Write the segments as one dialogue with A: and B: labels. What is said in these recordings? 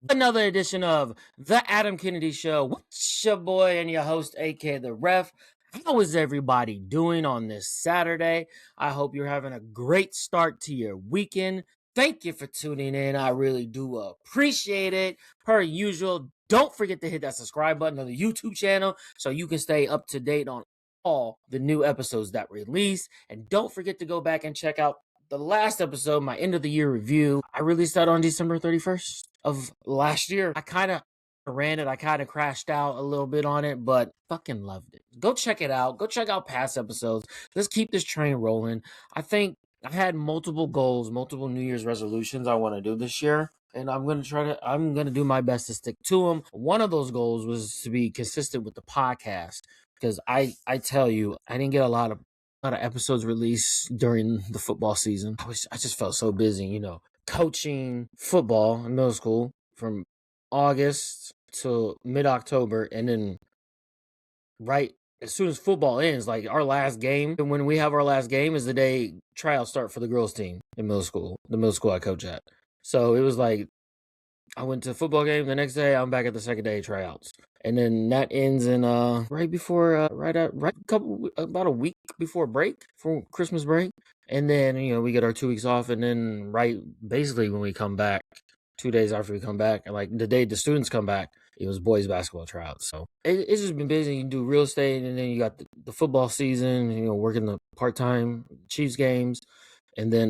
A: Another edition of The Adam Kennedy Show. What's your boy and your host, aka The Ref? How is everybody doing on this Saturday? I hope you're having a great start to your weekend. Thank you for tuning in. I really do appreciate it. Per usual, don't forget to hit that subscribe button on the YouTube channel so you can stay up to date on all the new episodes that release. And don't forget to go back and check out the last episode, my end of the year review. I released that on December 31st of last year. I kind of ran it. I kind of crashed out a little bit on it, but fucking loved it. Go check it out. Go check out past episodes. Let's keep this train rolling. I think I had multiple goals, multiple New Year's resolutions I want to do this year. And I'm going to do my best to stick to them. One of those goals was to be consistent with the podcast. Because I tell you, I didn't get a lot of episodes released during the football season. I just felt so busy, coaching football in middle school from August to mid-October, and then right as soon as football ends, like our last game, and when we have our last game is the day tryouts start for the girls team in middle school, the middle school I coach at. So it was like I went to the football game the next day. I'm back at the second day tryouts, and then that ends in about a week before break for Christmas break, and then we get our 2 weeks off, and then basically when we come back, 2 days after we come back, and like the day the students come back, it was boys basketball tryouts. So it's just been busy. You do real estate, and then you got the football season. Working the part-time Chiefs games, and then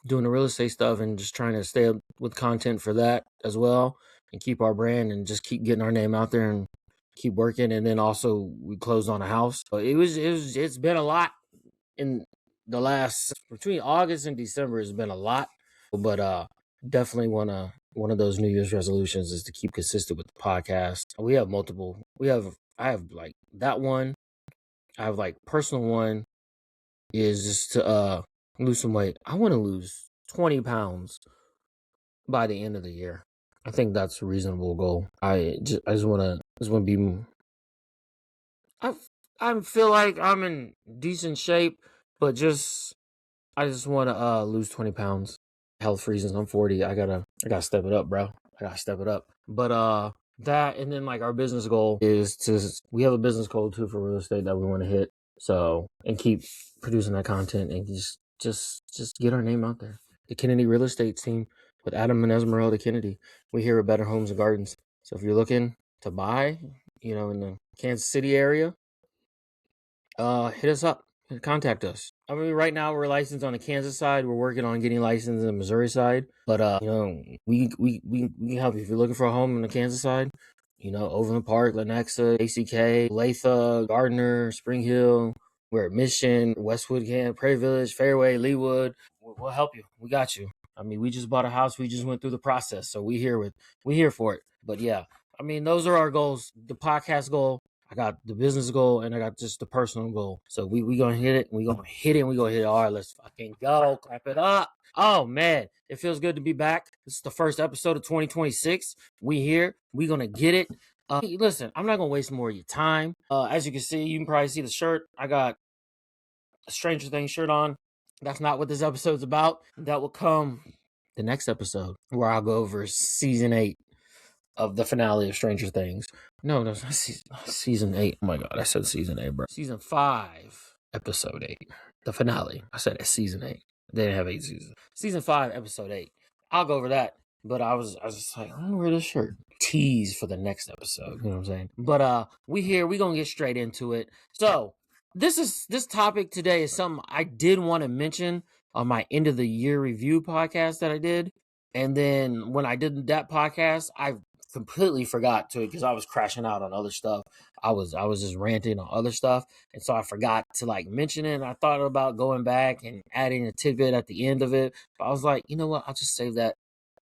A: doing the real estate stuff and just trying to stay up with content for that as well and keep our brand and just keep getting our name out there and keep working. And then also we closed on a house. So it's been a lot in the last, between August and December, it's been a lot, but definitely one of those New Year's resolutions is to keep consistent with the podcast. I have like that one. I have like personal one is just to lose some weight. I want to lose 20 pounds by the end of the year. I think that's a reasonable goal. I just want to be. I feel like I'm in decent shape, but I just want to lose 20 pounds. Health reasons. I'm 40. I gotta step it up, bro. I gotta step it up. But that, and then like our business goal is we have a business goal too for real estate that we want to hit. So, and keep producing that content and just get our name out there. The Kennedy Real Estate Team with Adam and Esmeralda Kennedy. We're here at Better Homes and Gardens. So if you're looking to buy, in the Kansas City area, hit us up and contact us. I mean, right now we're licensed on the Kansas side. We're working on getting licensed on the Missouri side. But we can help you if you're looking for a home on the Kansas side. Overland Park, Lenexa, ACK, Latha, Gardner, Spring Hill. We're at Mission, Westwood, Prairie Village, Fairway, Leawood. We'll help you. We got you. I mean, we just bought a house. We just went through the process, so we here for it. But yeah, I mean, those are our goals. The podcast goal, I got the business goal, and I got just the personal goal. So we gonna hit it. We gonna hit it hard. Let's fucking go. Clap it up. Oh man, it feels good to be back. This is the first episode of 2026. We here. We gonna get it. Hey, listen, I'm not gonna waste more of your time. As you can probably see the shirt. I got a Stranger Things shirt on. That's not what this episode's about. That will come the next episode where I'll go over season 8 of the finale of Stranger Things. No, that's not season 8. Oh my god, I said season 8, bro. Season 5, episode 8. The finale. I said it's season 8. They didn't have 8 seasons. Season 5, episode 8. I'll go over that. But I was just like, I'm gonna wear this shirt. Tease for the next episode. You know what I'm saying? But we here. We gonna get straight into it. So this topic today is something I did want to mention on my end of the year review podcast that I did. And then when I did that podcast, I completely forgot to it because I was crashing out on other stuff. I was just ranting on other stuff. And so I forgot to like mention it. And I thought about going back and adding a tidbit at the end of it. But I was like, you know what? I'll just save that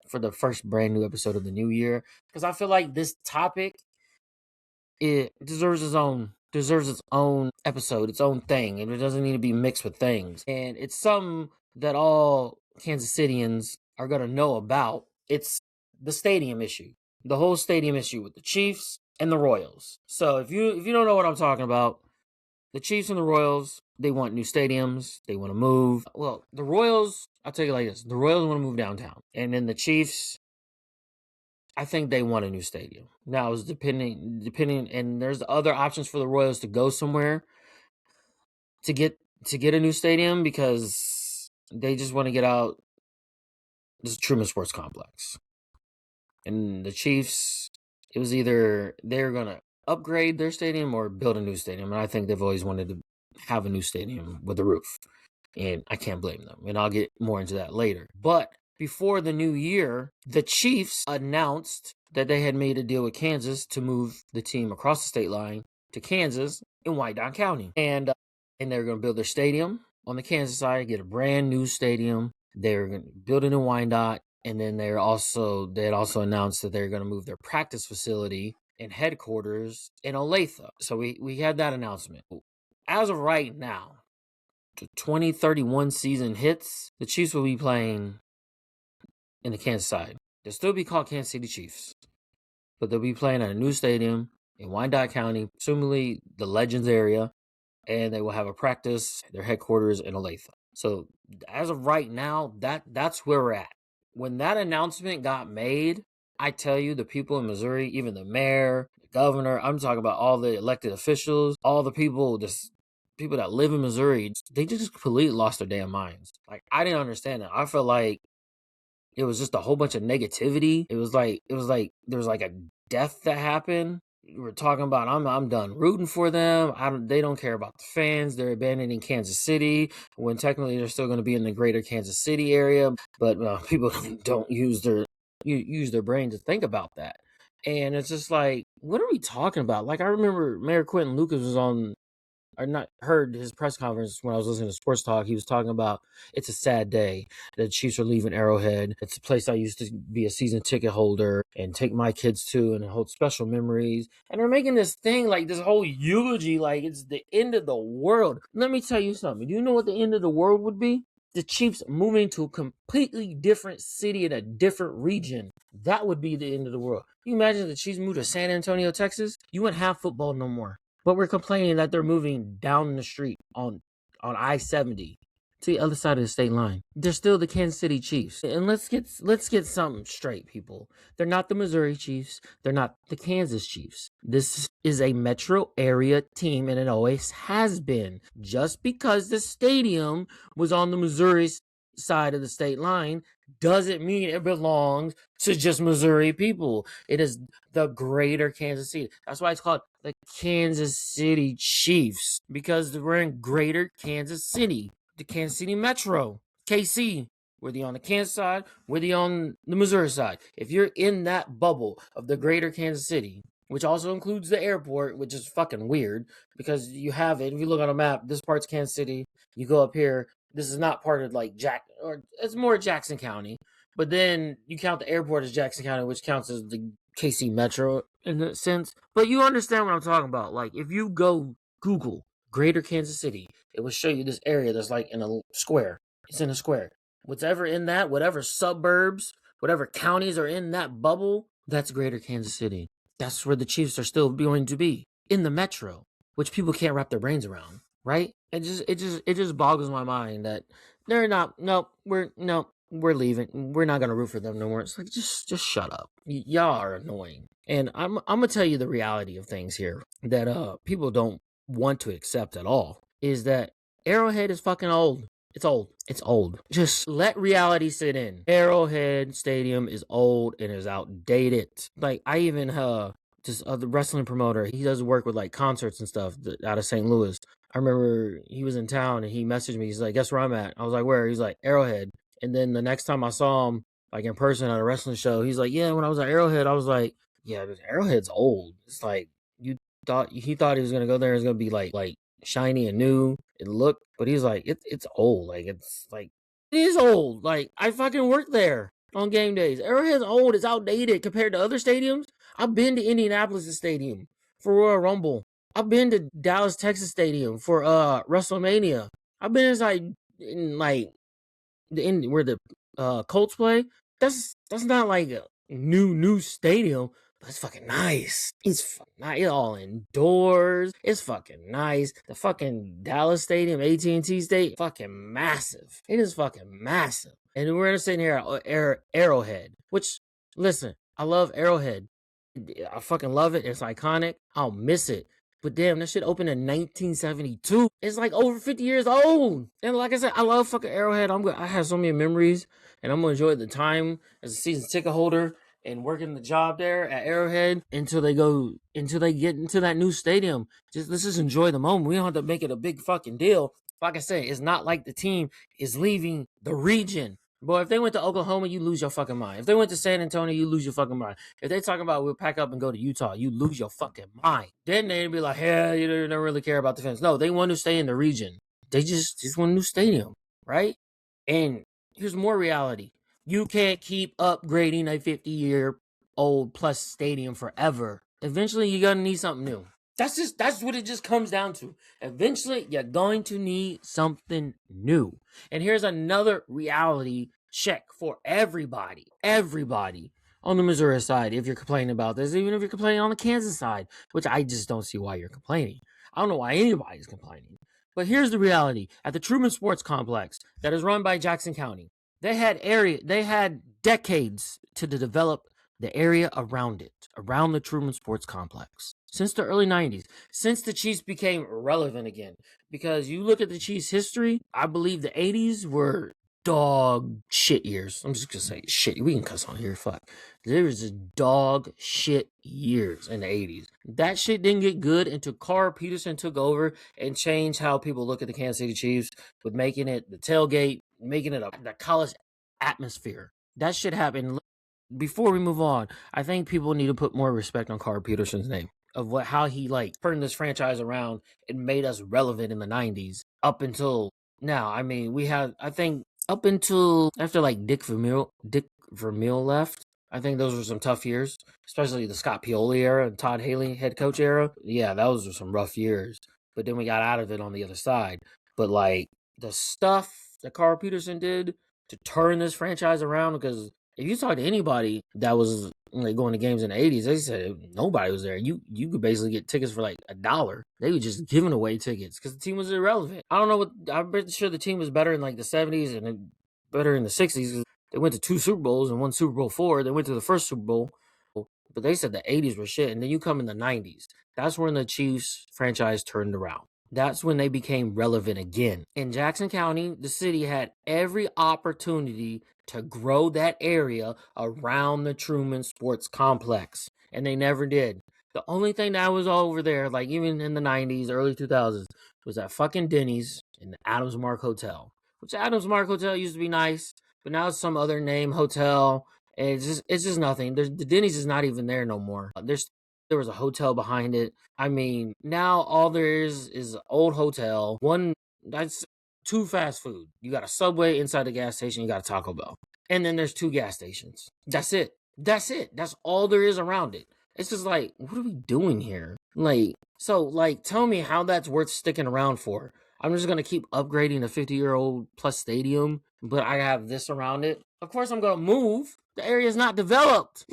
A: for the first brand new episode of the new year. Because I feel like this topic, it deserves its own episode, its own thing, and it doesn't need to be mixed with things. And it's something that all Kansas Cityans are gonna know about. It's the stadium issue, the whole stadium issue with the Chiefs and the Royals. So if you don't know what I'm talking about, the Chiefs and the Royals, they want new stadiums. They want to move. Well, the Royals, I'll tell you like this: the Royals want to move downtown, and then the Chiefs, I think they want a new stadium. Now it's depending, and there's other options for the Royals to go somewhere to get a new stadium because they just want to get out this Truman Sports Complex. And the Chiefs, it was either they're gonna upgrade their stadium or build a new stadium. And I think they've always wanted to have a new stadium with a roof. And I can't blame them. And I'll get more into that later. But before the new year, the Chiefs announced that they had made a deal with Kansas to move the team across the state line to Kansas in Wyandotte County. And they're going to build their stadium on the Kansas side, get a brand new stadium. They're going to build it in Wyandotte. And then they had also announced that they're going to move their practice facility and headquarters in Olathe. So we had that announcement. As of right now, the 2031 season hits, the Chiefs will be playing in the Kansas side. They'll still be called Kansas City Chiefs, but they'll be playing at a new stadium in Wyandotte County, presumably the Legends area, and they will have a practice, their headquarters in Olathe. So as of right now, that's where we're at. When that announcement got made, I tell you, the people in Missouri, even the mayor, the governor, I'm talking about all the elected officials, all the people, just people that live in Missouri, they just completely lost their damn minds. Like, I didn't understand it. I felt like it was just a whole bunch of negativity. It was like there was like a death that happened. We're talking about I'm done rooting for them. They don't care about the fans. They're abandoning Kansas City when technically they're still going to be in the greater Kansas City area. But people don't use their brain to think about that. And it's just like, what are we talking about? Like, I remember Mayor Quentin Lucas was on, or not, heard his press conference when I was listening to Sports Talk. He was talking about it's a sad day. The Chiefs are leaving Arrowhead. It's a place I used to be a season ticket holder and take my kids to and hold special memories. And they're making this thing, like this whole eulogy, like it's the end of the world. Let me tell you something. Do you know what the end of the world would be? The Chiefs moving to a completely different city in a different region. That would be the end of the world. Can you imagine if the Chiefs moved to San Antonio, Texas? You wouldn't have football no more. But we're complaining that they're moving down the street on I-70 to the other side of the state line. They're still the Kansas City Chiefs. And let's get something straight, people. They're not the Missouri Chiefs. They're not the Kansas Chiefs. This is a metro area team, and it always has been. Just because the stadium was on the Missouri side of the state line doesn't mean it belongs to just Missouri people. It is the greater Kansas City. That's why it's called the Kansas City Chiefs, because we're in greater Kansas City, the Kansas City Metro, KC. Whether you're on the Kansas side, whether you're on the Missouri side, if you're in that bubble of the greater Kansas City, which also includes the airport, which is fucking weird because you have it. If you look on a map, this part's Kansas City. You go up here. This is not part of like or it's more Jackson County. But then you count the airport as Jackson County, which counts as the KC Metro in a sense. But you understand what I'm talking about. Like, if you go Google Greater Kansas City, it will show you this area that's like in a square. It's in a square. Whatever in that, whatever suburbs, whatever counties are in that bubble, that's Greater Kansas City. That's where the Chiefs are still going to be, in the Metro, which people can't wrap their brains around, right? It just boggles my mind that they're not. We're leaving. We're not gonna root for them no more. It's like, just shut up. Y'all are annoying. And I'm gonna tell you the reality of things here that people don't want to accept at all, is that Arrowhead is fucking old. It's old. It's old. Just let reality sit in. Arrowhead Stadium is old and is outdated. Like, I even the wrestling promoter, he does work with like concerts and stuff out of St. Louis. I remember he was in town and he messaged me. He's like, guess where I'm at? I was like, where? He's like, Arrowhead. And then the next time I saw him, like in person at a wrestling show, he's like, yeah, when I was at Arrowhead, I was like, yeah, but Arrowhead's old. It's like, he thought he was gonna go there, it's gonna be like shiny and new and look, but he's like, it's old. Like, it's like, it is old. Like, I fucking worked there on game days. Arrowhead's old. It's outdated compared to other stadiums. I've been to Indianapolis Stadium for Royal Rumble. I've been to Dallas, Texas Stadium for WrestleMania. I've been inside in like where the Colts play. That's not like a new stadium, but it's fucking nice. It's fucking nice. It's all indoors. It's fucking nice. The fucking Dallas Stadium, AT&T Stadium, fucking massive. It is fucking massive. And we're sitting here at Arrowhead, which, listen, I love Arrowhead. I fucking love it. It's iconic. I'll miss it. But damn, that shit opened in 1972. It's like over 50 years old. And like I said, I love fucking Arrowhead. I have so many memories, and I'm gonna enjoy the time as a season ticket holder and working the job there at Arrowhead until they get into that new stadium. Let's just enjoy the moment. We don't have to make it a big fucking deal. Like I said, it's not like the team is leaving the region. Boy, if they went to Oklahoma, you lose your fucking mind. If they went to San Antonio, you lose your fucking mind. If they talking about we'll pack up and go to Utah, you lose your fucking mind. Then they'd be like, yeah, you don't really care about the fans. No, they want to stay in the region. They just want a new stadium, right? And here's more reality. You can't keep upgrading a 50-year-old plus stadium forever. Eventually, you're going to need something new. That's what it just comes down to. Eventually, you're going to need something new. And here's another reality check for everybody on the Missouri side. If you're complaining about this, even if you're complaining on the Kansas side, which I just don't see why you're complaining. I don't know why anybody's complaining. But here's the reality. At the Truman Sports Complex that is run by Jackson County, they had decades to develop the area around the Truman Sports Complex. Since the early 90s, since the Chiefs became relevant again. Because you look at the Chiefs' history, I believe the 80s were dog shit years. I'm just gonna say shit. We can cuss on here. Fuck. There was just dog shit years in the 80s. That shit didn't get good until Carl Peterson took over and changed how people look at the Kansas City Chiefs with making it the tailgate, making it the college atmosphere. That shit happened. Before we move on, I think people need to put more respect on Carl Peterson's name of how he turned this franchise around and made us relevant in the 90s up until now. I mean, we had, I think, up until after Dick Vermeil left. I think those were some tough years, especially the Scott Pioli era and Todd Haley head coach era. Yeah, those were some rough years. But then we got out of it on the other side. But the stuff that Carl Peterson did to turn this franchise around, because if you talk to anybody that was going to games in the 80s, they said nobody was there. You could basically get tickets for $1. They were just giving away tickets because the team was irrelevant. I don't know I'm pretty sure the team was better in the 70s and better in the 60s. They went to 2 Super Bowls and won Super Bowl 4. They went to the first Super Bowl. But they said the 80s were shit. And then you come in the 90s. That's when the Chiefs franchise turned around. That's when they became relevant again. In Jackson County, the city had every opportunity to grow that area around the Truman Sports Complex. And they never did. The only thing that was over there, even in the 90s, early 2000s, was that fucking Denny's and the Adams Mark Hotel. Which Adams Mark Hotel used to be nice, but now it's some other name hotel. And it's just nothing. The Denny's is not even there no more. There was a hotel behind it. I mean, now all there is an old hotel. That's 2 fast food. You got a Subway inside the gas station. You got a Taco Bell. And then there's 2 gas stations. That's it. That's all there is around it. It's just what are we doing here? Tell me how that's worth sticking around for. I'm just going to keep upgrading a 50-year-old plus stadium, but I have this around it. Of course, I'm going to move. The area is not developed.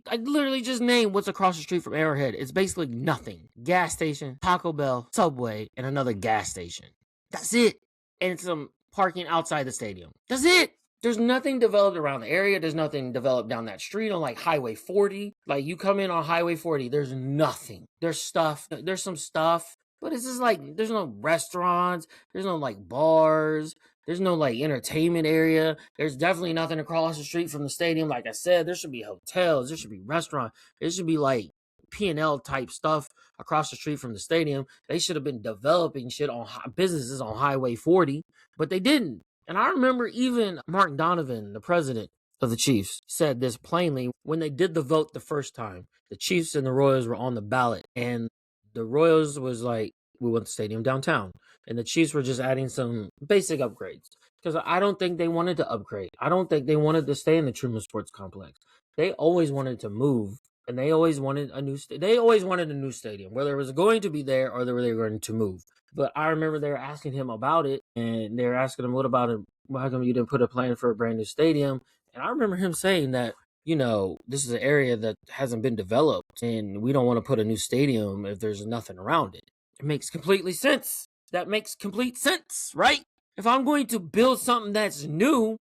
A: I literally just named what's across the street from Arrowhead. It's basically nothing. Gas station, Taco Bell, Subway, and another gas station. That's it. And some parking outside the stadium. That's it. There's nothing developed around the area. There's nothing developed down that street on Highway 40. You come in on Highway 40, there's nothing. There's some stuff, but it's just there's no restaurants. There's no bars. There's no entertainment area. There's definitely nothing across the street from the stadium. Like I said, there should be hotels. There should be restaurants. There should be P&L type stuff across the street from the stadium. They should have been developing shit on businesses on Highway 40, but they didn't. And I remember even Mark Donovan, the president of the Chiefs, said this plainly when they did the vote the first time. The Chiefs and the Royals were on the ballot, and the Royals was we want the stadium downtown. And the Chiefs were just adding some basic upgrades. Because I don't think they wanted to upgrade. I don't think they wanted to stay in the Truman Sports Complex. They always wanted to move. And they always wanted a new stadium, whether it was going to be there or they were going to move. But I remember they were asking him about it, and they were asking him, what about it? How come you didn't put a plan for a brand new stadium? And I remember him saying that, this is an area that hasn't been developed, and we don't want to put a new stadium if there's nothing around it. It makes completely sense. That makes complete sense, right? If I'm going to build something that's new,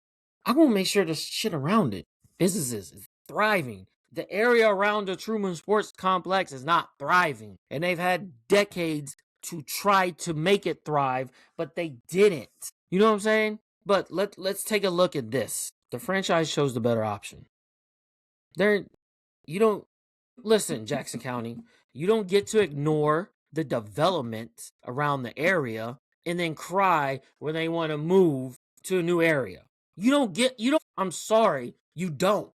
A: I'm going to make sure there's shit around it. Businesses is thriving. The area around the Truman Sports Complex is not thriving, and they've had decades to try to make it thrive, but they didn't. You know what I'm saying? But let's take a look at this. The franchise chose the better option. You don't listen, Jackson County. You don't get to ignore the development around the area and then cry when they want to move to a new area. I'm sorry, you don't.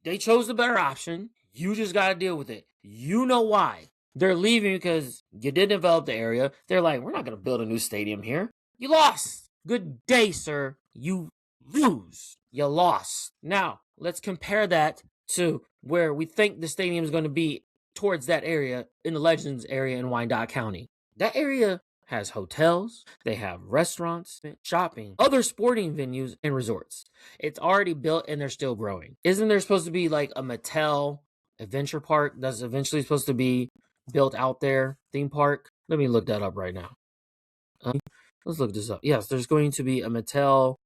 A: They chose the better option. You just got to deal with it. You know why. They're leaving because you didn't develop the area. They're like, we're not going to build a new stadium here. You lost. Good day, sir. You lose. You lost. Now, let's compare that to where we think the stadium is going to be towards that area in the Legends area in Wyandotte County. That area has hotels, they have restaurants, shopping, other sporting venues, and resorts. It's already built and they're still growing. Isn't there supposed to be like a Mattel adventure park that's eventually supposed to be built out there, theme park? Let me look that up right now. Let's look this up. Yes, there's going to be a Mattel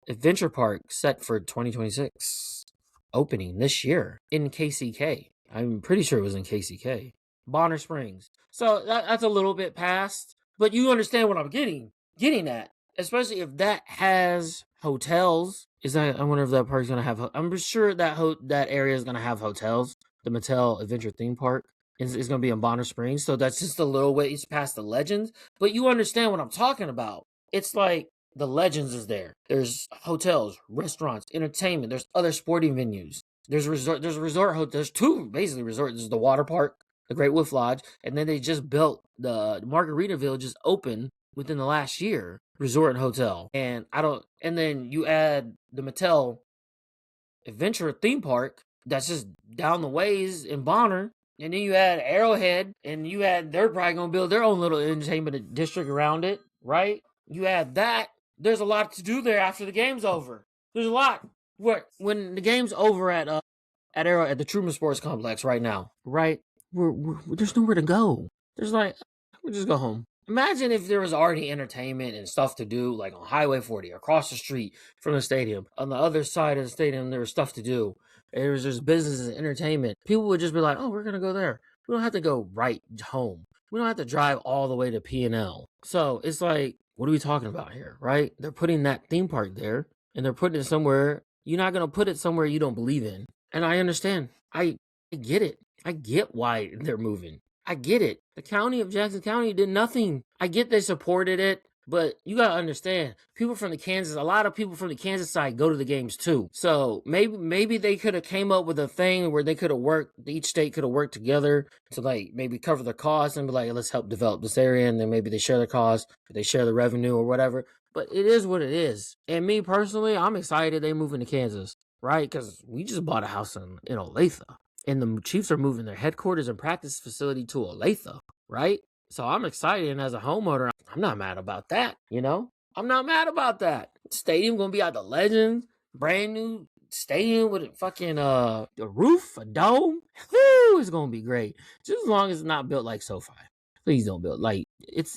A: adventure park set for 2026, opening this year in KCK. I'm pretty sure it was in KCK. Bonner Springs. So that's a little bit past, but you understand what I'm getting at. Especially if that has hotels. I wonder if that park's gonna have. I'm sure that area is gonna have hotels. The Mattel Adventure Theme Park is gonna be in Bonner Springs. So that's just a little ways past the Legends. But you understand what I'm talking about. It's like the Legends is there. There's hotels, restaurants, entertainment. There's other sporting venues. There's a resort hotel. There's two basically resorts. There's the water park, the Great Wolf Lodge, and then they just built the Margaritaville just opened within the last year, resort and hotel. And then you add the Mattel Adventure Theme Park that's just down the ways in Bonner. And then you add Arrowhead, and they're probably gonna build their own little entertainment district around it, right? You add that, there's a lot to do there after the game's over. There's a lot. When the game's over at the Truman Sports Complex right now, right? There's nowhere to go. There's like, we'll just go home. Imagine if there was already entertainment and stuff to do, like on Highway 40, across the street from the stadium. On the other side of the stadium, there was stuff to do. There's business and entertainment. People would just be like, oh, we're going to go there. We don't have to go right home. We don't have to drive all the way to P&L. So it's like, what are we talking about here, right? They're putting that theme park there, and they're putting it somewhere. You're not going to put it somewhere you don't believe in. And I understand. I get it. I get why they're moving. I get it. The county of Jackson County did nothing. I get they supported it, but you gotta understand, a lot of people from the Kansas side go to the games too. So maybe they could have came up with a thing where they could have each state could have worked together to like maybe cover the costs and be like, let's help develop this area, and then maybe they share the cost, they share the revenue or whatever. But it is what it is. And me personally, I'm excited they moving to Kansas, right? Because we just bought a house in Olathe. And the Chiefs are moving their headquarters and practice facility to Olathe, right? So I'm excited, and as a homeowner, I'm not mad about that, I'm not mad about that. Stadium gonna be out the Legends, brand new stadium with a fucking a roof, a dome. Woo, it's gonna be great. Just as long as it's not built like SoFi. Please don't build like it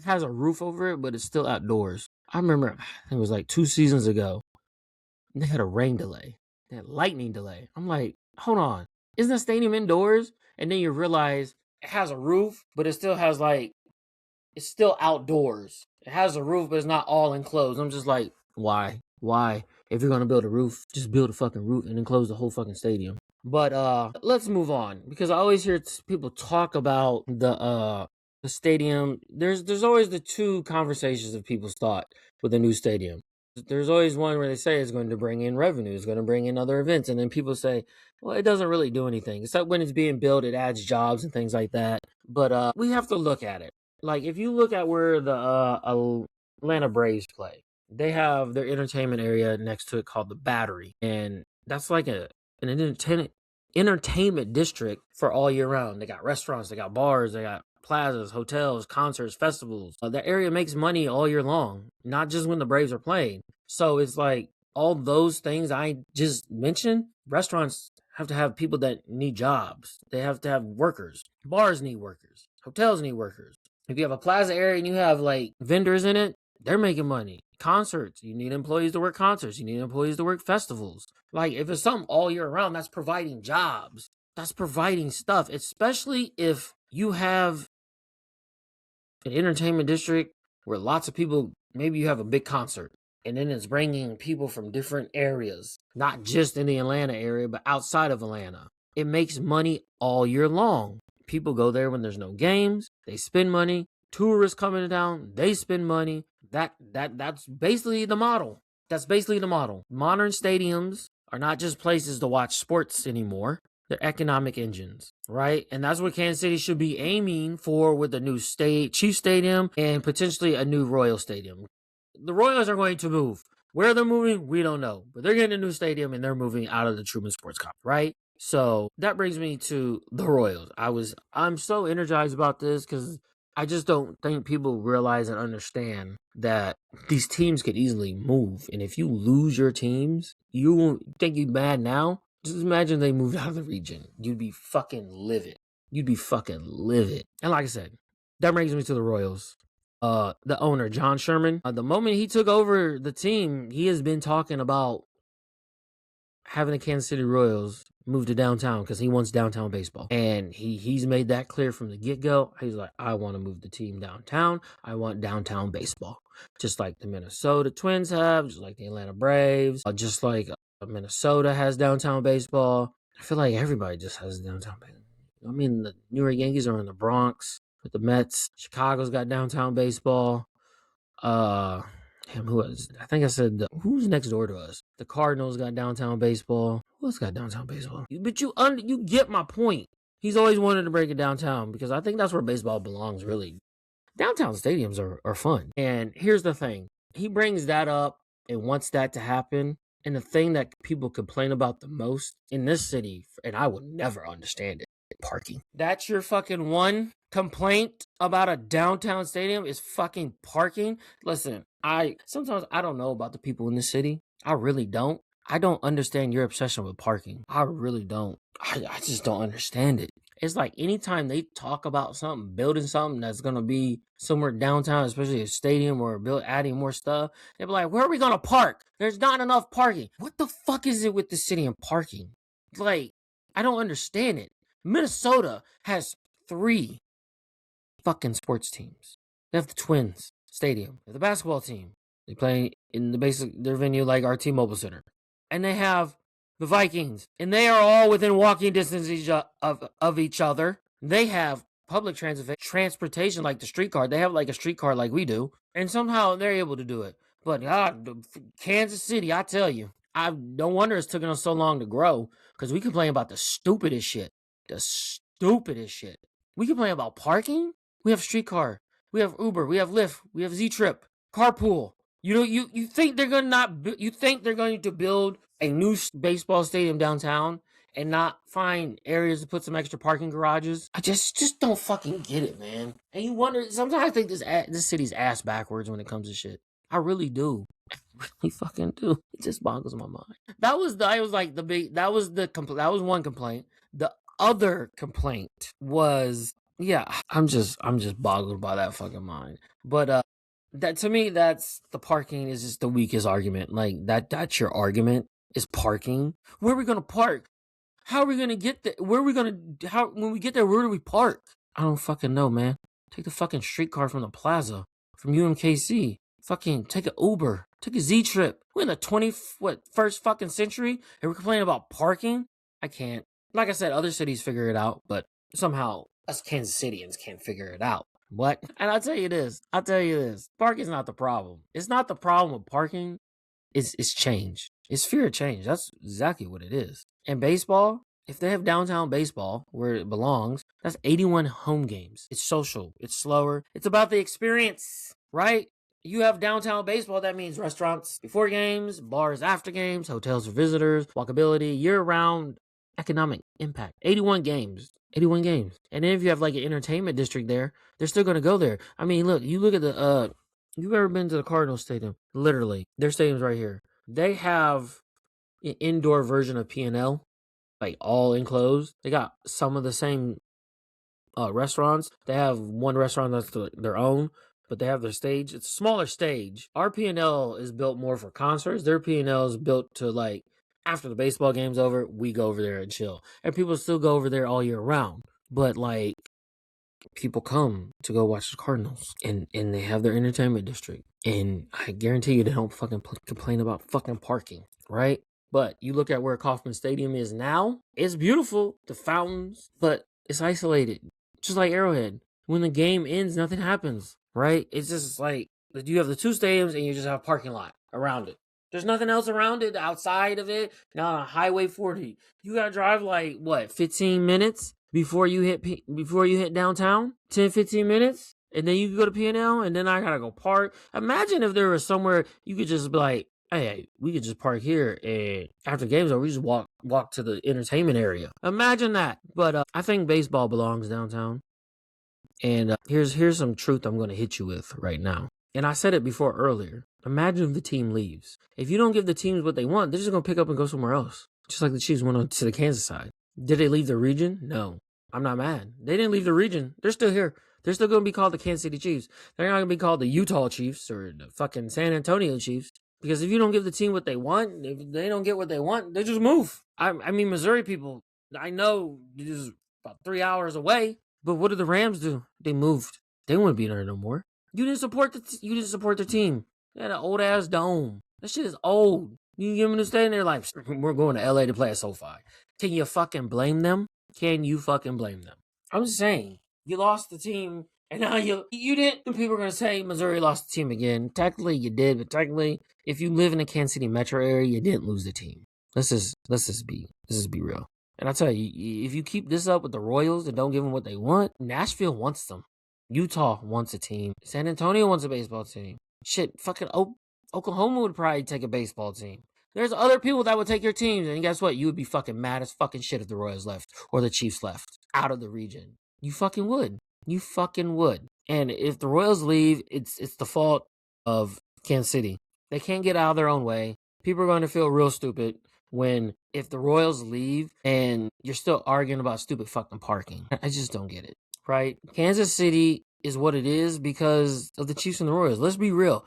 A: has a roof over it, but it's still outdoors. I remember it was like 2 seasons ago. They had a rain delay. They had lightning delay. I'm like, hold on. Isn't the stadium indoors? And then you realize it has a roof, but it still has it's still outdoors. It has a roof, but it's not all enclosed. I'm just like, why? Why? If you're going to build a roof, just build a fucking roof and enclose the whole fucking stadium. But let's move on, because I always hear people talk about the stadium. There's always the two conversations of people's thought with a new stadium. There's always one where they say it's going to bring in revenue, it's going to bring in other events, and then people say, well, it doesn't really do anything. Except when it's being built, it adds jobs and things like that. But we have to look at it. Like, if you look at where the Atlanta Braves play, they have their entertainment area next to it called the Battery. And that's like an entertainment district for all year round. They got restaurants, they got bars, they got plazas, hotels, concerts, festivals. That area makes money all year long, not just when the Braves are playing. So it's like all those things I just mentioned. Restaurants have to have people that need jobs. They have to have workers. Bars need workers. Hotels need workers. If you have a plaza area and you have like vendors in it, they're making money. concerts. You need employees to work concerts. You need employees to work festivals. Like, if it's something all year round, that's providing jobs. That's providing stuff, especially if you have an entertainment district where lots of people, maybe you have a big concert, and then it's bringing people from different areas, not just in the Atlanta area, but outside of Atlanta. It makes money all year long. People go there when there's no games. They spend money. Tourists coming down, they spend money. That's basically the model. That's basically the model. Modern stadiums are not just places to watch sports anymore. They're economic engines, right? And that's what Kansas City should be aiming for with a new Chief Stadium and potentially a new Royal Stadium. The Royals are going to move. Where they're moving, we don't know. But they're getting a new stadium and they're moving out of the Truman Sports Complex, right? So that brings me to the Royals. I'm so energized about this because I just don't think people realize and understand that these teams could easily move. And if you lose your teams, you won't think you're mad now. Just imagine they moved out of the region. You'd be fucking livid. And like I said, that brings me to the Royals. The owner, John Sherman, the moment he took over the team, he has been talking about having the Kansas City Royals move to downtown because he wants downtown baseball. And he's made that clear from the get-go. He's like, I want to move the team downtown. I want downtown baseball. Just like the Minnesota Twins have, just like the Atlanta Braves, just like Minnesota has downtown baseball. I feel like everybody just has downtown baseball. I mean, the New York Yankees are in the Bronx with the Mets. Chicago's got downtown baseball. Who else? I think I said who's next door to us? The Cardinals got downtown baseball. Who else got downtown baseball? But you get my point. He's always wanted to break it downtown because I think that's where baseball belongs, really. Downtown stadiums are fun. And here's the thing. He brings that up and wants that to happen. And the thing that people complain about the most in this city, and I will never understand it, parking. That's your fucking one complaint about a downtown stadium is fucking parking. Listen, sometimes I don't know about the people in the city. I really don't. I don't understand your obsession with parking. I really don't. I just don't understand it. It's like anytime they talk about something, building something that's going to be somewhere downtown, especially a stadium or adding more stuff, they'll be like, where are we going to park? There's not enough parking. What the fuck is it with the city and parking? Like, I don't understand it. Minnesota has 3 fucking sports teams. They have the Twins Stadium. They have the basketball team. They play in their venue like our T-Mobile Center. And they have the Vikings. And they are all within walking distance of each other. They have public transportation like the streetcar. They have like a streetcar like we do. And somehow they're able to do it. But Kansas City, I tell you, no wonder it's taken us so long to grow. Because we complain about the stupidest shit. We complain about parking. We have streetcar. We have Uber. We have Lyft. We have Z-Trip. Carpool. You think they're going to build a new baseball stadium downtown and not find areas to put some extra parking garages? I just don't fucking get it, man. And you wonder, sometimes I think this city's ass backwards when it comes to shit. I really do. I really fucking do. It just boggles my mind. That was one complaint. The other complaint was, I'm just boggled by that fucking mind. But that to me, that's the parking is just the weakest argument. Like that's your argument is parking. Where are we gonna park? How are we gonna get there? When we get there, where do we park? I don't fucking know, man. Take the fucking streetcar from the plaza, from UMKC. Fucking take an Uber. Take a Z-Trip. We're in the first fucking century and we're complaining about parking? I can't. Like I said, other cities figure it out, but somehow us Kansas Cityans can't figure it out. What? And I'll tell you this. Parking's not the problem. It's not the problem with parking. It's change. It's fear of change. That's exactly what it is. And baseball, if they have downtown baseball where it belongs, that's 81 home games. It's social. It's slower. It's about the experience, right? You have downtown baseball, that means restaurants before games, bars after games, hotels for visitors, walkability, year-round economic impact. 81 games. And then if you have like an entertainment district there, they're still going to go there. I mean, look, you look at you've ever been to the Cardinals Stadium? Literally, their stadium's right here. They have an indoor version of P&L, like all enclosed. They got some of the same restaurants. They have one restaurant that's their own. but they have their stage. It's a smaller stage. Our P&L is built more for concerts. Their P&L is built to like, after the baseball game's over, we go over there and chill. And people still go over there all year round. But like, people come to go watch the Cardinals, and they have their entertainment district. And I guarantee you they don't fucking complain about fucking parking, right? But you look at where Kauffman Stadium is now, it's beautiful, the fountains, but it's isolated. Just like Arrowhead. When the game ends, nothing happens, right? It's just like, you have the two stadiums and you just have a parking lot around it. There's nothing else around it, outside of it. Now on Highway 40, you gotta drive like, what, 15 minutes before you hit downtown? 10, 15 minutes? And then you can go to P&L, and then I gotta go park. Imagine if there was somewhere you could just be like, hey, we could just park here, and after the game's over, we just walk to the entertainment area. Imagine that. But I think baseball belongs downtown. And here's some truth I'm going to hit you with right now. And I said it before earlier. Imagine if the team leaves. If you don't give the teams what they want, they're just going to pick up and go somewhere else. Just like the Chiefs went on to the Kansas side. Did they leave the region? No. I'm not mad. They didn't leave the region. They're still here. They're still going to be called the Kansas City Chiefs. They're not going to be called the Utah Chiefs or the fucking San Antonio Chiefs. Because if you don't give the team what they want, if they don't get what they want, they just move. I mean, Missouri people, I know this is about 3 hours away, but what did the Rams do? They moved. They wouldn't be there no more. You didn't support the team. They had an old ass dome. That shit is old. You give them to stay in there like, we're going to LA to play at SoFi. Can you fucking blame them? Can you fucking blame them? I'm just saying, you lost the team, and now you didn't. People are going to say Missouri lost the team again. Technically, you did, but technically, if you live in the Kansas City metro area, you didn't lose the team. Let's just be real. And I tell you, if you keep this up with the Royals and don't give them what they want, Nashville wants them. Utah wants a team. San Antonio wants a baseball team. Shit, fucking Oklahoma would probably take a baseball team. There's other people that would take your teams, and guess what? You would be fucking mad as fucking shit if the Royals left or the Chiefs left out of the region. You fucking would. You fucking would. And if the Royals leave, it's the fault of Kansas City. They can't get out of their own way. People are going to feel real stupid if the Royals leave and you're still arguing about stupid fucking parking. I just don't get it, right? Kansas City is what it is because of the Chiefs and the Royals. Let's be real.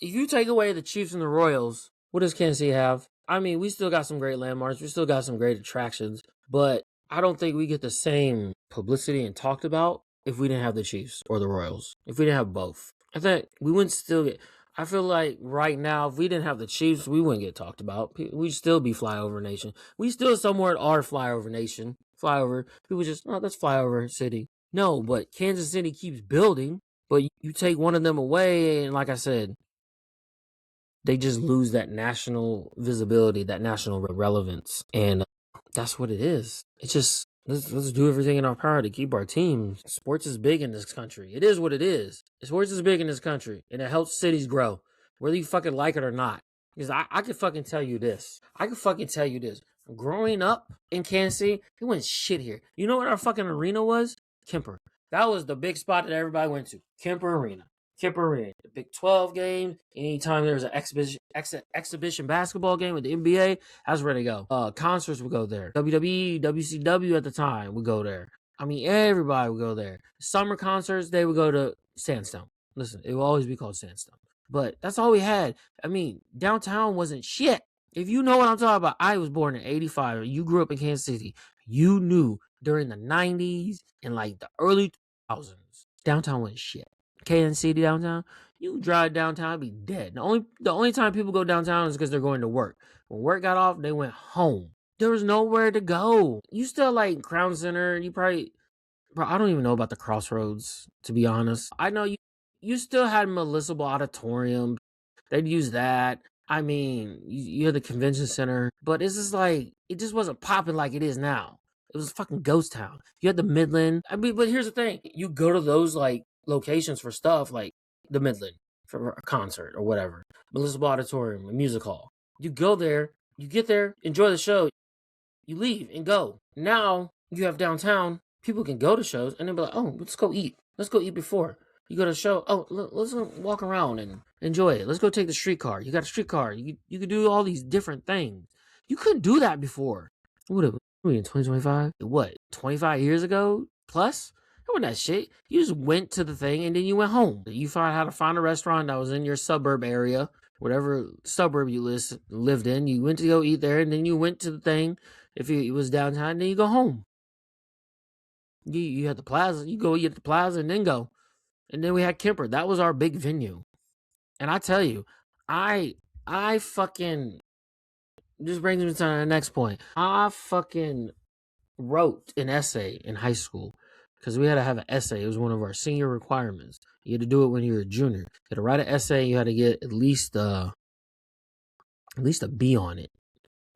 A: If you take away the Chiefs and the Royals, what does Kansas City have? I mean, we still got some great landmarks. We still got some great attractions, but I don't think we get the same publicity and talked about if we didn't have the Chiefs or the Royals. If we didn't have both. I think we wouldn't still get... I feel like right now, if we didn't have the Chiefs, we wouldn't get talked about. We'd still be flyover nation. We still somewhat are flyover nation. Flyover. People just, oh, that's flyover city. No, but Kansas City keeps building, but you take one of them away, and like I said, they just lose that national visibility, that national relevance. And that's what it is. It's just, let's do everything in our power to keep our team. Sports is big in this country. It is what it is. Sports is big in this country, and it helps cities grow, whether you fucking like it or not. Because I could fucking tell you this. Growing up in Kansas City, it wasn't shit here. You know what our fucking arena was? Kemper. That was the big spot that everybody went to. Kemper Arena. The Big 12 game. Anytime there was an exhibition basketball game with the NBA, that's where they go. Concerts would go there. WWE, WCW at the time would go there. I mean, everybody would go there. Summer concerts, they would go to Sandstone. Listen, it will always be called Sandstone. But that's all we had. I mean, downtown wasn't shit. If you know what I'm talking about, I was born in 85. You grew up in Kansas City. You knew during the 90s and like the early 2000s, downtown wasn't shit. Kansas City downtown, you drive downtown, be dead. The only time people go downtown is because they're going to work. When work got off, they went home. There was nowhere to go. You still like Crown Center. You probably, bro, I don't even know about the Crossroads, to be honest. I know you still had Municipal Auditorium. They'd use that. I mean, you had the convention center, but it's just like, it just wasn't popping like it is now. It was a fucking ghost town. You had the Midland. I mean, but here's the thing. You go to those like locations for stuff like the Midland for a concert or whatever, Municipal Auditorium, a music hall. You go there, you get there, enjoy the show, you leave and go. Now you have downtown, people can go to shows and then be like, oh, let's go eat. Let's go eat before. You go to a show, oh, let's go walk around and enjoy it. Let's go take the streetcar. You got a streetcar. You could do all these different things. You couldn't do that before. What are we in 2025? What, 25 years ago plus? That wasn't that shit. You just went to the thing and then you went home. You found how to find a restaurant that was in your suburb area, whatever suburb you lived in. You went to go eat there and then you went to the thing. If it was downtown, then you go home. You had the plaza. You go eat at the plaza and then go. And then we had Kemper. That was our big venue. And I tell you, I fucking, this brings me to the next point. I fucking wrote an essay in high school because we had to have an essay. It was one of our senior requirements. You had to do it when you were a junior. You had to write an essay. You had to get at least a B on it.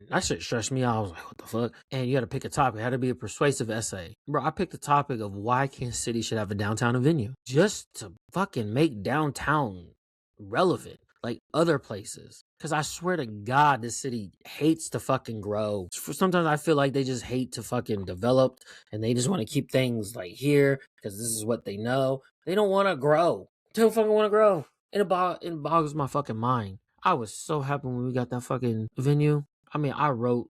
A: That shit stressed me out. I was like, what the fuck? And you had to pick a topic. It had to be a persuasive essay. Bro, I picked the topic of why Kansas City should have a downtown venue. Just to fucking make downtown relevant like other places. Because I swear to God, this city hates to fucking grow. Sometimes I feel like they just hate to fucking develop and they just want to keep things like here because this is what they know. They don't want to grow. They don't fucking want to grow. It boggles my fucking mind. I was so happy when we got that fucking venue. I mean, I wrote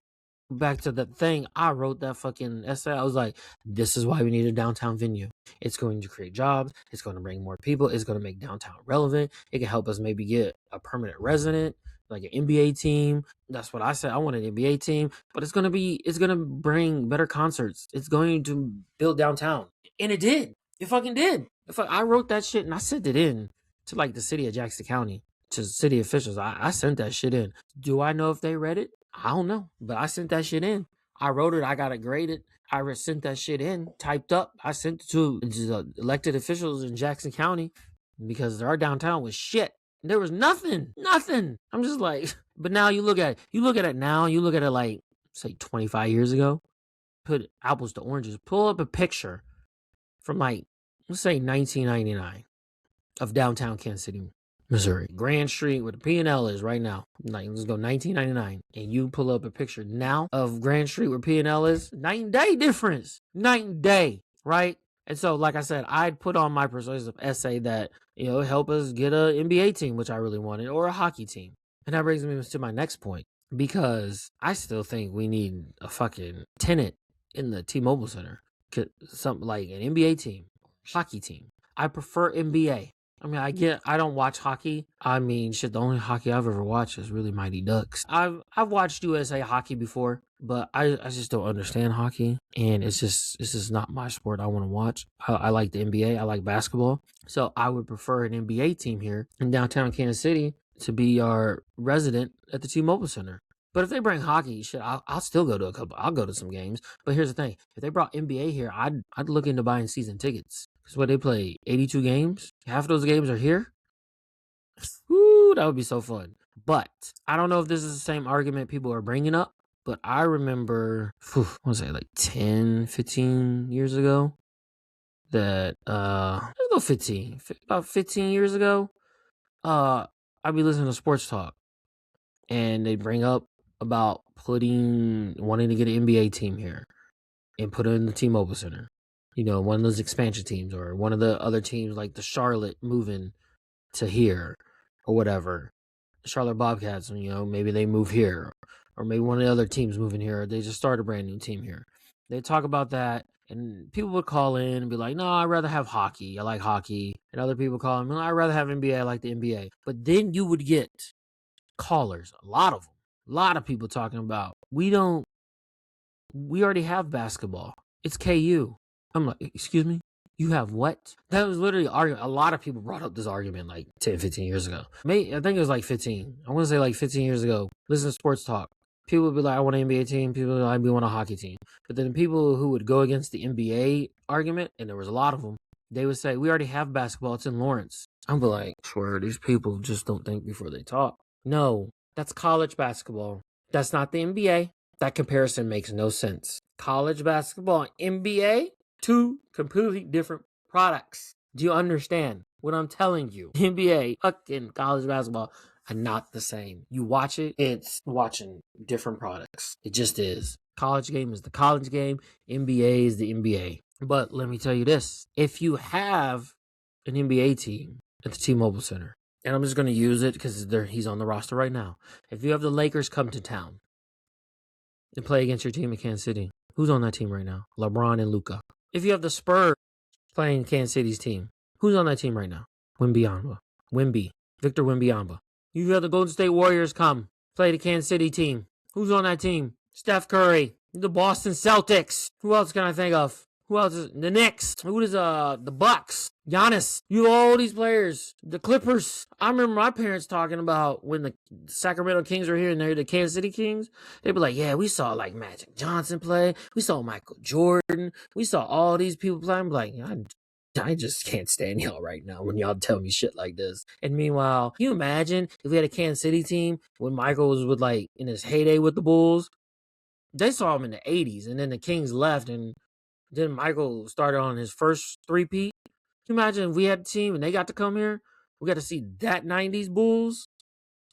A: back to the thing. I wrote that fucking essay. I was like, this is why we need a downtown venue. It's going to create jobs. It's going to bring more people. It's going to make downtown relevant. It can help us maybe get a permanent resident, like an NBA team. That's what I said. I want an NBA team, but it's going to bring better concerts. It's going to build downtown. And it did. It fucking did. I wrote that shit and I sent it in to like the city of Jackson County, to city officials. I sent that shit in. Do I know if they read it? I don't know, but I sent that shit in. I wrote it. I got it graded. I sent that shit in, typed up. I sent it to elected officials in Jackson County because our downtown was shit. There was nothing. I'm just like, but now you look at it now. You look at it like, say, 25 years ago. Put apples to oranges. Pull up a picture from like, let's say 1999 of downtown Kansas City, Missouri. Grand Street where the P&L is right now. Like, let's go 1999. And you pull up a picture now of Grand Street where P&L is. Night and day difference. Night and day, right? And so, like I said, I'd put on my persuasive essay that, help us get an NBA team, which I really wanted, or a hockey team. And that brings me to my next point. Because I still think we need a fucking tenant in the T-Mobile Center. Something like an NBA team, hockey team. I prefer NBA. I mean, I don't watch hockey. I mean, shit, the only hockey I've ever watched is really Mighty Ducks. I've watched USA hockey before, but I just don't understand hockey. And it's just not my sport I want to watch. I like the NBA. I like basketball. So I would prefer an NBA team here in downtown Kansas City to be our resident at the T-Mobile Center. But if they bring hockey, shit, I'll still go to a couple. I'll go to some games. But here's the thing: if they brought NBA here, I'd look into buying season tickets. Because what they play, 82 games. Half of those games are here. Woo, that would be so fun. But I don't know if this is the same argument people are bringing up. But I remember, what was it, like 10, 15 years ago? That let's go 15. About 15 years ago, I'd be listening to sports talk, and they bring up about wanting to get an NBA team here and put it in the T-Mobile Center. One of those expansion teams or one of the other teams like the Charlotte moving to here or whatever. The Charlotte Bobcats, maybe they move here, or maybe one of the other teams moving here, or they just start a brand new team here. They talk about that, and people would call in and be like, no, I'd rather have hockey. I like hockey. And other people call in, I'd rather have NBA. I like the NBA. But then you would get callers, a lot of them, a lot of people talking about, we already have basketball. It's KU. I'm like, excuse me? You have what? That was literally argument. A lot of people brought up this argument like 10, 15 years ago. I think it was like 15. I want to say like 15 years ago. Listen to sports talk. People would be like, I want an NBA team. People would be like, I want a hockey team. But then people who would go against the NBA argument, and there was a lot of them, they would say, we already have basketball. It's in Lawrence. I'm like, swear, these people just don't think before they talk. No, that's college basketball. That's not the NBA. That comparison makes no sense. College basketball and NBA, two completely different products. Do you understand what I'm telling you? NBA, fucking college basketball are not the same. You watch it, it's watching different products. It just is. College game is the college game. NBA is the NBA. But let me tell you this. If you have an NBA team at the T-Mobile Center, and I'm just going to use it because he's on the roster right now. If you have the Lakers come to town and play against your team in Kansas City, who's on that team right now? LeBron and Luka. If you have the Spurs playing Kansas City's team. Who's on that team right now? Victor Wembanyama. You had the Golden State Warriors come play the Kansas City team. Who's on that team? Steph Curry. The Boston Celtics. Who else can I think of? Who else is the Knicks? Who is the Bucks? Giannis. You have all these players. The Clippers. I remember my parents talking about when the Sacramento Kings were here and they're the Kansas City Kings. They'd be like, yeah, we saw like Magic Johnson play. We saw Michael Jordan. We saw all these people play. I'm like, I just can't stand y'all right now when y'all tell me shit like this. And meanwhile, can you imagine if we had a Kansas City team when Michael was with like in his heyday with the Bulls? They saw him in the 80s and then the Kings left and then Michael started on his first three-peat. Can you imagine if we had a team and they got to come here? We got to see that 90s Bulls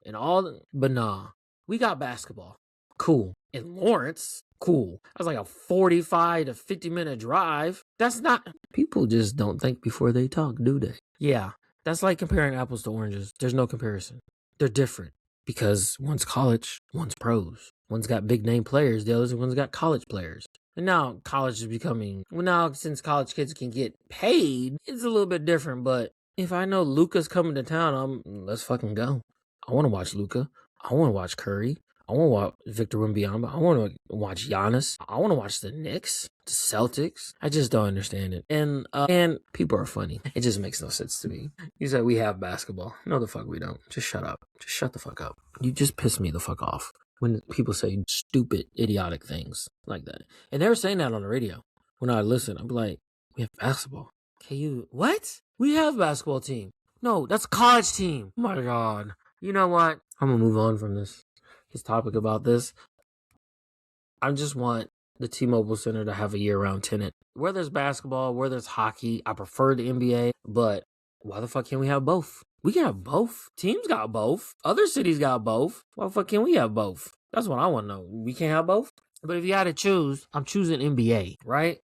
A: and all. But nah, we got basketball. Cool. In Lawrence, cool. That was like a 45 to 50-minute drive. That's not. People just don't think before they talk, do they? Yeah, that's like comparing apples to oranges. There's no comparison. They're different because one's college, one's pros. One's got big name players, the other one's got college players. And now college is becoming, now since college kids can get paid, it's a little bit different. But if I know Luka's coming to town, let's fucking go. I want to watch Luka. I want to watch Curry. I want to watch Victor Wembanyama. I want to watch Giannis. I want to watch the Knicks, the Celtics. I just don't understand it. And people are funny. It just makes no sense to me. You said we have basketball. No, the fuck we don't. Just shut up. Just shut the fuck up. You just piss me the fuck off when people say stupid, idiotic things like that. And they were saying that on the radio. When I listen, I'm like, we have basketball. What? We have a basketball team. No, that's a college team. Oh my God. You know what? I'm going to move on from this topic about this. I just want the T-Mobile Center to have a year-round tenant. Where there's basketball, where there's hockey, I prefer the NBA, but why the fuck can't we have both? We can have both. Teams got both. Other cities got both. Why the fuck can't we have both? That's what I want to know. We can't have both? But if you had to choose, I'm choosing NBA, right?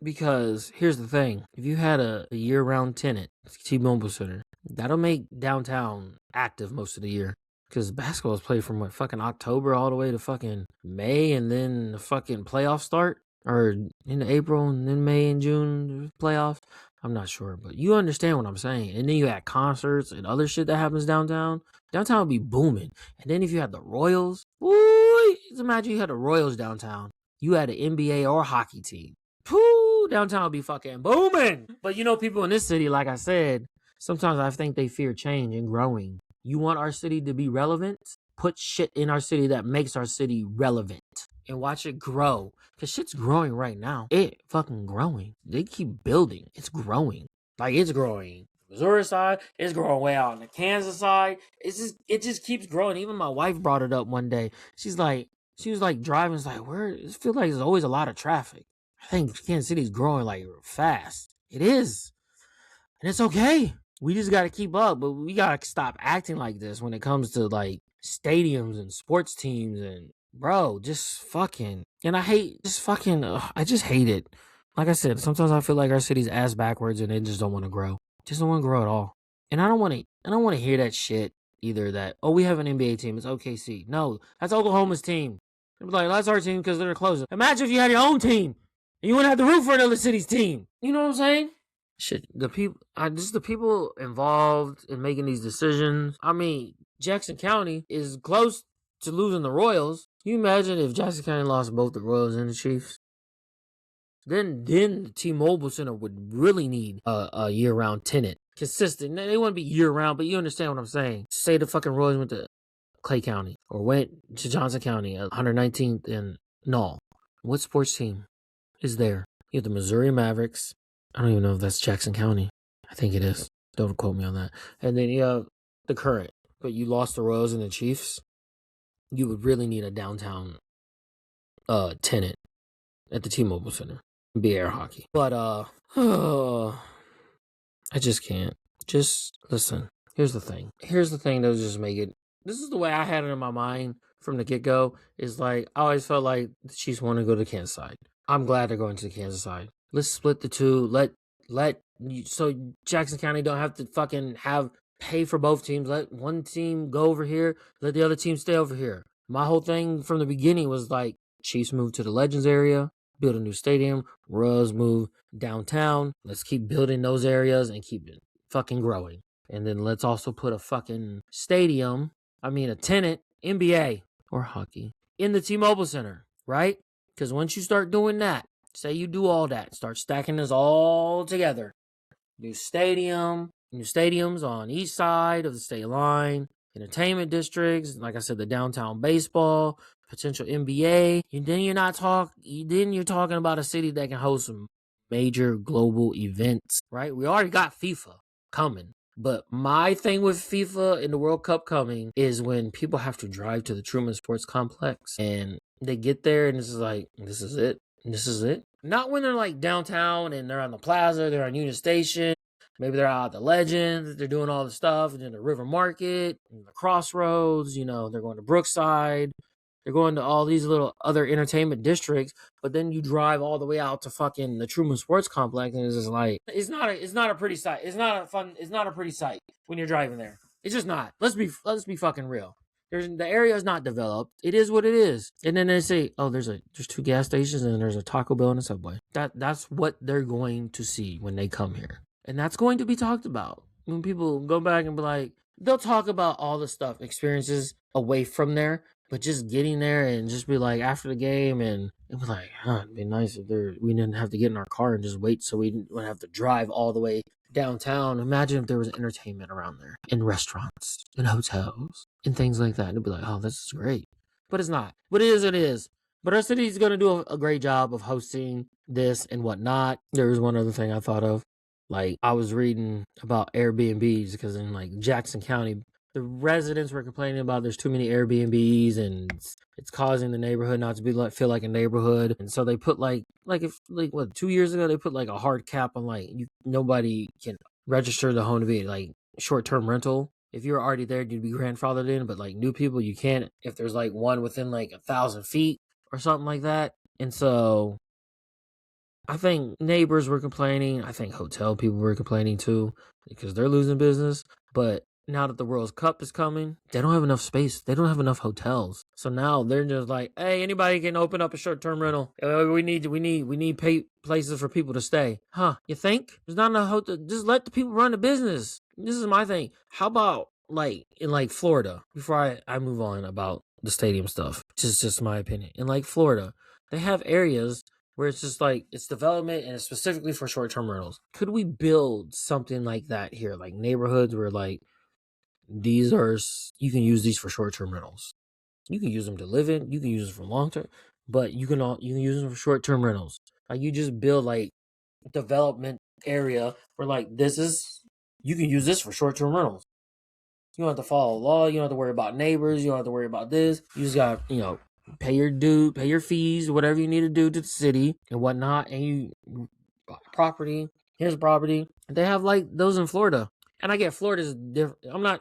A: Because here's the thing. If you had a year-round tenant, T-Mobile Center, that'll make downtown active most of the year. Because basketball is played from fucking October all the way to fucking May, and then the fucking playoffs start, or into April, and then May and June playoffs. I'm not sure, but you understand what I'm saying. And then you had concerts and other shit that happens downtown. Downtown would be booming. And then if you had the Royals, just imagine you had the Royals downtown. You had an NBA or hockey team. Downtown would be fucking booming. But people in this city, like I said, sometimes I think they fear change and growing. You want our city to be relevant? Put shit in our city that makes our city relevant. And watch it grow. Because shit's growing right now. It fucking growing. They keep building. It's growing. Like, it's growing. Missouri side, it's growing way out on the Kansas side. It just keeps growing. Even my wife brought it up one day. She was like driving. It's like, it feels like there's always a lot of traffic. I think Kansas City's growing like fast. It is. And it's okay. We just got to keep up, but we got to stop acting like this when it comes to like stadiums and sports teams and bro, just fucking. And I just hate it. Like I said, sometimes I feel like our city's ass backwards and they just don't want to grow. Just don't want to grow at all. And I don't want to hear that shit either that, oh, we have an NBA team. It's OKC. No, that's Oklahoma's team. They're like, that's our team because they're closer. Imagine if you had your own team and you wouldn't have to root for another city's team. You know what I'm saying? Shit, the people involved in making these decisions. I mean, Jackson County is close to losing the Royals. Can you imagine if Jackson County lost both the Royals and the Chiefs? Then the T-Mobile Center would really need a year-round tenant. Consistent. They wouldn't be year-round, but you understand what I'm saying. Say the fucking Royals went to Clay County or went to Johnson County, 119th and Null. What sports team is there? You have the Missouri Mavericks. I don't even know if that's Jackson County. I think it is. Don't quote me on that. And then you have the Current. But you lost the Royals and the Chiefs. You would really need a downtown tenant at the T-Mobile Center. Be air hockey. But I just can't. Just listen. Here's the thing that'll just make it. This is the way I had it in my mind from the get-go. Is like I always felt like the Chiefs want to go to the Kansas side. I'm glad they're going to the Kansas side. Let's split the two. So Jackson County don't have to fucking pay for both teams. Let one team go over here. Let the other team stay over here. My whole thing from the beginning was like Chiefs move to the Legends area. build a new stadium. Russ move downtown. Let's keep building those areas and keep it fucking growing. And then let's also put a fucking stadium, a tenant, NBA or hockey, in the T-Mobile Center, right? Because once you start doing that, say you do all that, start stacking this all together. New stadiums on each side of the state line, entertainment districts, like I said, the downtown baseball, potential NBA. And then you're talking about a city that can host some major global events, right? We already got FIFA coming. But my thing with FIFA and the World Cup coming is when people have to drive to the Truman Sports Complex and they get there and it's like, this is it. This is it. Not when they're like downtown and they're on the plaza, they're on Union Station. Maybe they're out at the Legends, they're doing all the stuff, and then the River Market, and the Crossroads, they're going to Brookside. They're going to all these little other entertainment districts, but then you drive all the way out to fucking the Truman Sports Complex, and it's just like it's not a pretty sight. It's not a pretty sight when you're driving there. It's just not. Let's be fucking real. The area is not developed. It is what it is. And then they say, oh, there's 2 gas stations and there's a Taco Bell and a Subway. That's what they're going to see when they come here. And that's going to be talked about. When people go back and be like, they'll talk about all the stuff, experiences away from there, but just getting there and just be like after the game and it was like, it'd be nice if we didn't have to get in our car and just wait so we wouldn't have to drive all the way downtown. Imagine if there was entertainment around there and restaurants and hotels and things like that. It'd be like, oh, this is great. But it's not. But it is, it is. But our city's going to do a great job of hosting this and whatnot. There was one other thing I thought of. Like, I was reading about Airbnbs because in like Jackson County, the residents were complaining about there's too many Airbnbs and it's causing the neighborhood not to be feel like a neighborhood. And so they put 2 years ago, they put like a hard cap on nobody can register the home to be like short-term rental. If you're already there, you'd be grandfathered in, but like new people, you can't if there's like one within like 1,000 feet or something like that. And so I think neighbors were complaining. I think hotel people were complaining too because they're losing business. But now that the World Cup is coming, they don't have enough space. They don't have enough hotels. So now they're just like, hey, anybody can open up a short-term rental. We need places for people to stay. Huh? You think? There's not enough hotel. Just let the people run the business. This is my thing. How about in Florida? Before I move on about the stadium stuff, just my opinion. In Florida, they have areas where it's just it's development and it's specifically for short-term rentals. Could we build something like that here? Like neighborhoods where you can use these for short-term rentals. You can use them to live in, you can use them for long-term, but you can use them for short-term rentals. You just build development area where you can use this for short-term rentals. You don't have to follow law, you don't have to worry about neighbors, you don't have to worry about this. You just got, pay your due, pay your fees, whatever you need to do to the city and whatnot, and you buy property. Here's property. They have those in Florida, and I get Florida's different.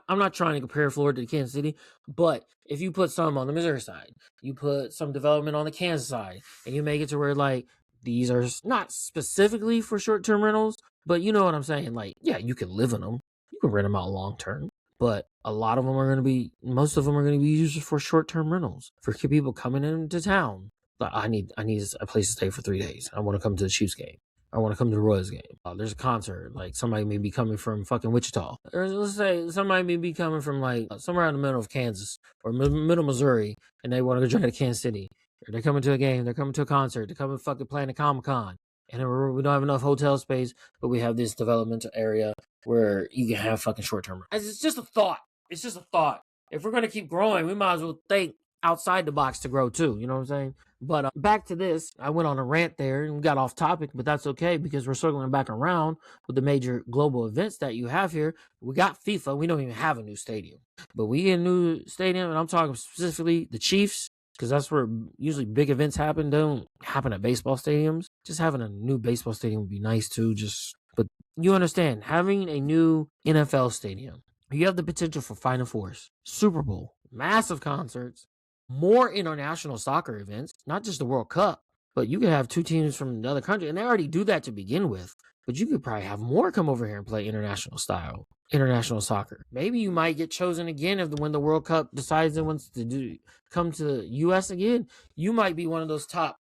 A: I'm not trying to compare Florida to Kansas City, but if you put some on the Missouri side, you put some development on the Kansas side, and you make it to where these are not specifically for short-term rentals, but you know what I'm saying. Yeah, you can live in them, you can rent them out long-term. But most of them are going to be used for short-term rentals for people coming into town. I need a place to stay for 3 days. I want to come to the Chiefs game. I want to come to the Royals game. There's a concert. Somebody may be coming from fucking Wichita. Or let's say somebody may be coming from somewhere in the middle of Kansas or middle Missouri, and they want to go drive to Kansas City. Or they're coming to a game. They're coming to a concert. They're coming fucking playing a Comic-Con. And we don't have enough hotel space, but we have this developmental area where you can have fucking short-term. It's just a thought. It's just a thought. If we're going to keep growing, we might as well think outside the box to grow too. You know what I'm saying? But back to this. I went on a rant there and we got off topic, but that's okay because we're circling back around with the major global events that you have here. We got FIFA. We don't even have a new stadium. But we get a new stadium, and I'm talking specifically the Chiefs, because that's where usually big events happen. They don't happen at baseball stadiums. Just having a new baseball stadium would be nice too. But you understand, having a new NFL stadium, you have the potential for Final Fours, Super Bowl, massive concerts, more international soccer events, not just the World Cup, but you could have 2 teams from another country, and they already do that to begin with. But you could probably have more come over here and play international soccer. Maybe you might get chosen again when the World Cup decides it wants to come to the U.S. again. You might be one of those top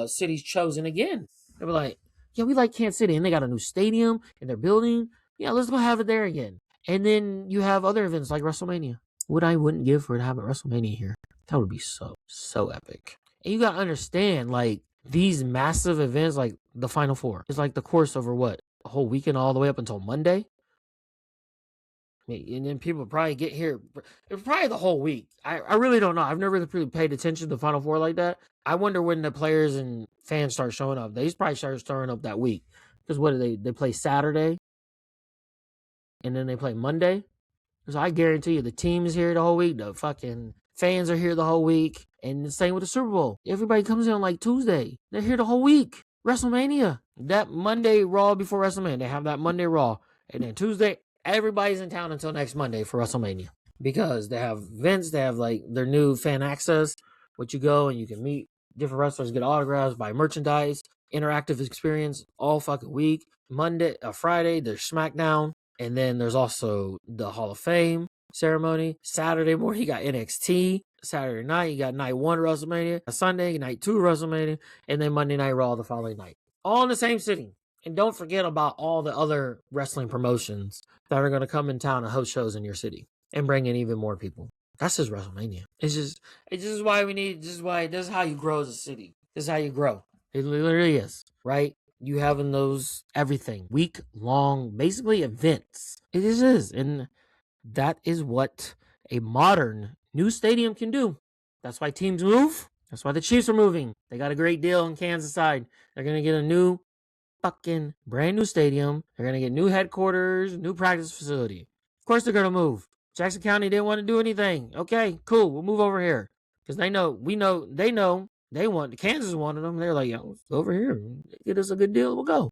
A: cities chosen again. They were like, yeah, we like Kansas City, and they got a new stadium and they're building. Yeah, let's go have it there again. And then you have other events like WrestleMania. What I wouldn't give for it to have a WrestleMania here. That would be so epic. And you gotta understand, like, these massive events, like the Final Four, is like the course over what? A whole weekend all the way up until Monday? And then people probably get here probably the whole week. I really don't know. I've never really paid attention to the Final Four like that. I wonder when the players and fans start showing up. They probably start showing up that week. Because what do they play Saturday and then they play Monday? So I guarantee you the team is here the whole week. The fucking fans are here the whole week. And the same with the Super Bowl. Everybody comes in on like Tuesday. They're here the whole week. WrestleMania. That Monday Raw before WrestleMania. They have that Monday Raw. And then Tuesday, everybody's in town until next Monday for WrestleMania. Because they have events. They have like their new fan access. Which you go and you can meet different wrestlers, get autographs, buy merchandise. Interactive experience all fucking week. Friday, there's SmackDown. And then there's also the Hall of Fame ceremony. Saturday morning, you got NXT. Saturday night, you got night 1 WrestleMania. Sunday, night 2 WrestleMania. And then Monday Night Raw the following night. All in the same city. And don't forget about all the other wrestling promotions that are going to come in town and host shows in your city. And bring in even more people. That's just WrestleMania. It's just why we need, this is how you grow as a city. This is how you grow. It literally is, right? You having those everything week-long, basically events. It is. And that is what a modern new stadium can do. That's why teams move. That's why the Chiefs are moving. They got a great deal in Kansas side. They're going to get a new fucking brand new stadium. They're going to get new headquarters, new practice facility. Of course they're going to move. Jackson County didn't want to do anything. Okay, cool. We'll move over here. Because they know, Kansas wanted them. They're like, yo, over here. Get us a good deal. We'll go.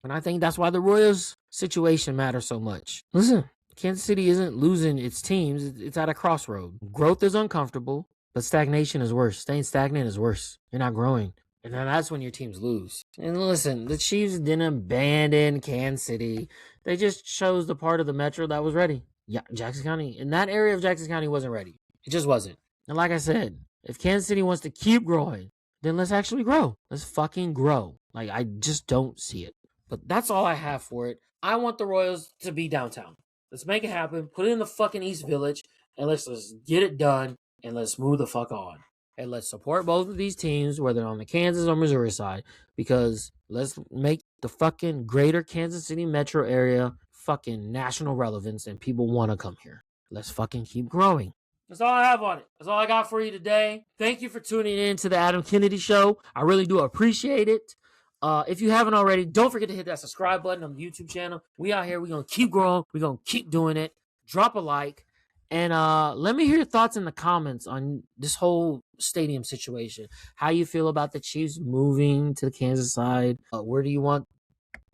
A: And I think that's why the Royals situation matters so much. Listen, Kansas City isn't losing its teams. It's at a crossroad. Growth is uncomfortable, but stagnation is worse. Staying stagnant is worse. You're not growing. And then that's when your teams lose. And listen, the Chiefs didn't abandon Kansas City. They just chose the part of the metro that was ready. Yeah, Jackson County. And that area of Jackson County wasn't ready. It just wasn't. And like I said, if Kansas City wants to keep growing, then let's actually grow. Let's fucking grow. Like, I just don't see it. But that's all I have for it. I want the Royals to be downtown. Let's make it happen. Put it in the fucking East Village. And let's get it done. And let's move the fuck on. And let's support both of these teams, whether on the Kansas or Missouri side. Because let's make the fucking greater Kansas City metro area fucking national relevance. And people want to come here. Let's fucking keep growing. That's all I have on it. That's all I got for you today. Thank you for tuning in to the Adam Kennedy Show. I really do appreciate it. If you haven't already, don't forget to hit that subscribe button on the YouTube channel. We out here. We're going to keep growing. We're going to keep doing it. Drop a like. And let me hear your thoughts in the comments on this whole stadium situation. How you feel about the Chiefs moving to the Kansas side. Where do you want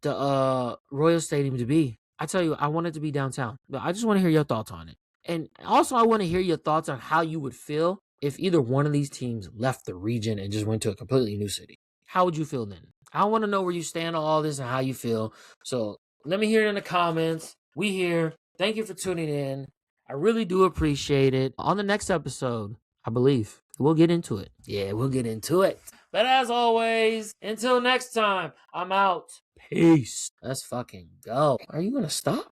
A: the Royal Stadium to be? I tell you, I want it to be downtown. But I just want to hear your thoughts on it. And also, I want to hear your thoughts on how you would feel if either one of these teams left the region and just went to a completely new city. How would you feel then? I want to know where you stand on all this and how you feel. So let me hear it in the comments. We here. Thank you for tuning in. I really do appreciate it. On the next episode, I believe, we'll get into it. Yeah, we'll get into it. But as always, until next time, I'm out. Peace. Let's fucking go. Are you going to stop?